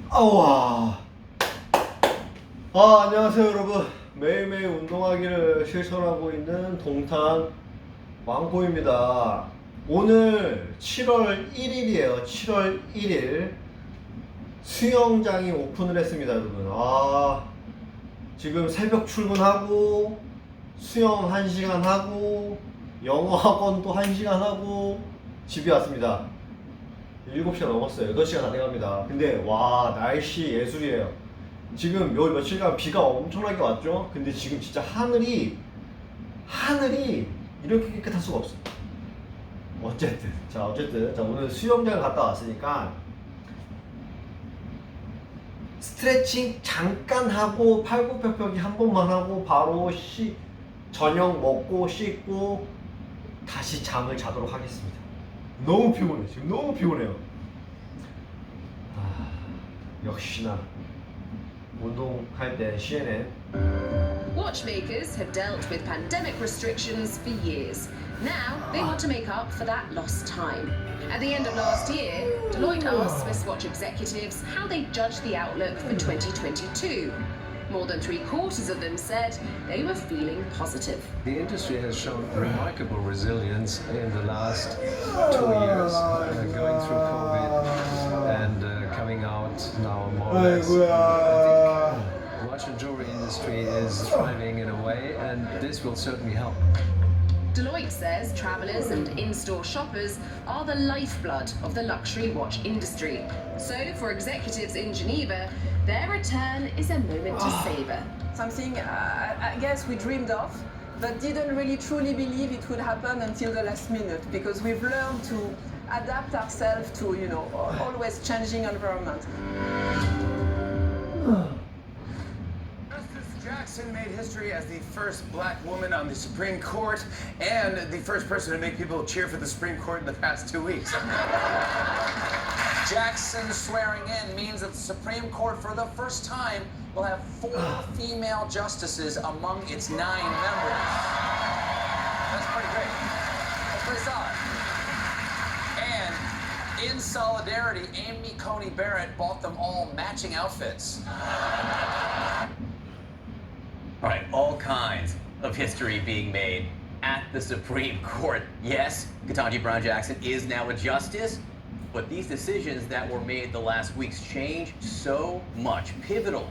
아와. 안녕하세요 여러분. 매일매일 운동하기를 실천하고 있는 동탄 왕고입니다. 오늘 7월 1일이에요. 7월 1일 수영장이 오픈을 했습니다 여러분. 지금 새벽 출근하고 수영 1시간 하고 영어 학원도 1시간 하고 집에 왔습니다. 7시가 넘었어요. 8시가 다 돼갑니다. 근데 와 날씨 예술이에요. 지금 요 며칠간 비가 엄청나게 왔죠. 근데 지금 진짜 하늘이 이렇게 깨끗할 수가 없어요. 어쨌든 자 오늘 수영장 갔다 왔으니까 스트레칭 잠깐 하고 팔굽혀펴기 한 번만 하고 바로 저녁 먹고 씻고 다시 잠을 자도록 하겠습니다. 너무 피곤해. 지금 너무 피곤해요. 역시나 운동할 때 CNN. Watchmakers have dealt with pandemic restrictions for years. Now they want to make up for that lost time. At the end of last year, Deloitte asked Swiss watch executives how they judged the outlook for 2022. More than 3/4 of them said they were feeling positive. The industry has shown remarkable resilience in the last 2 years, going through COVID and coming out now more or less. I think watch and jewelry industry is thriving in a way, and this will certainly help. Deloitte says travelers and in-store shoppers are the lifeblood of the luxury watch industry. So for executives in Geneva, their return is a moment to savor. Something I guess we dreamed of, but didn't really truly believe it would happen until the last minute, because we've learned to adapt ourselves to, always changing environment. Jackson made history as the first black woman on the Supreme Court and the first person to make people cheer for the Supreme Court in the past 2 weeks. Jackson swearing in means that the Supreme Court, for the first time, will have 4 female justices among its 9 members. That's pretty great. That's pretty solid. And in solidarity, Amy Coney Barrett bought them all matching outfits. All right, all kinds of history being made at the Supreme Court. Yes, Ketanji Brown Jackson is now a justice, but these decisions that were made the last weeks change so much. Pivotal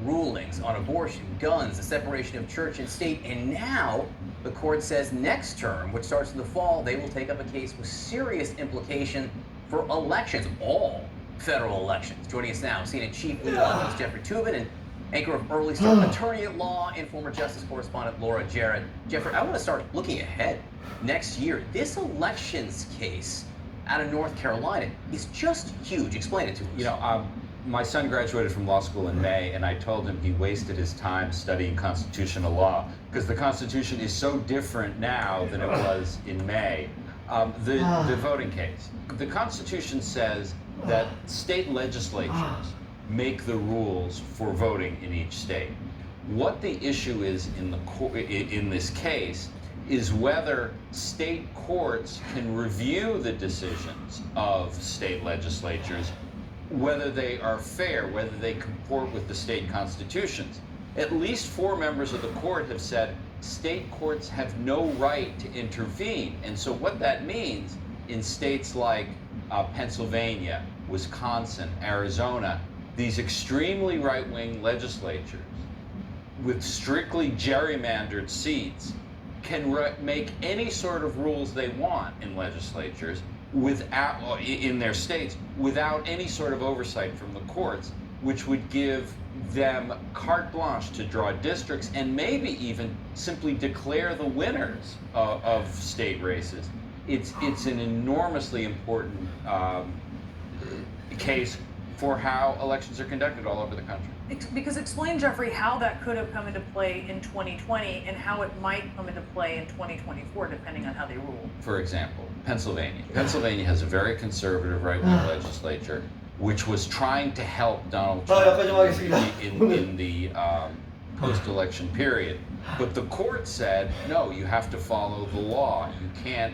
rulings on abortion, guns, the separation of church and state, and now the court says next term, which starts in the fall, they will take up a case with serious implication for elections, all federal elections. Joining us now, CNN Chief Legal Analyst Jeffrey Toobin and anchor of Early Start Attorney at Law and former Justice Correspondent Laura Jarrett. Jeffrey, I want to start looking ahead. Next year, this elections case out of North Carolina is just huge. Explain it to us. My son graduated from law school in May, and I told him he wasted his time studying constitutional law because the Constitution is so different now than it was in May. The voting case. The Constitution says that state legislatures make the rules for voting in each state. What the issue is in this case is whether state courts can review the decisions of state legislatures, whether they are fair, whether they comport with the state constitutions. At least 4 members of the court have said state courts have no right to intervene. And so what that means in states like Pennsylvania, Wisconsin, Arizona, these extremely right-wing legislatures with strictly gerrymandered seats can make any sort of rules they want in legislatures in their states without any sort of oversight from the courts, which would give them carte blanche to draw districts and maybe even simply declare the winners of state races. It's an enormously important case for how elections are conducted all over the country. Because explain, Jeffrey, how that could have come into play in 2020 and how it might come into play in 2024, depending on how they rule. For example, Pennsylvania. Pennsylvania has a very conservative right-wing legislature, which was trying to help Donald Trump in the post-election period. But the court said, no, you have to follow the law. You can't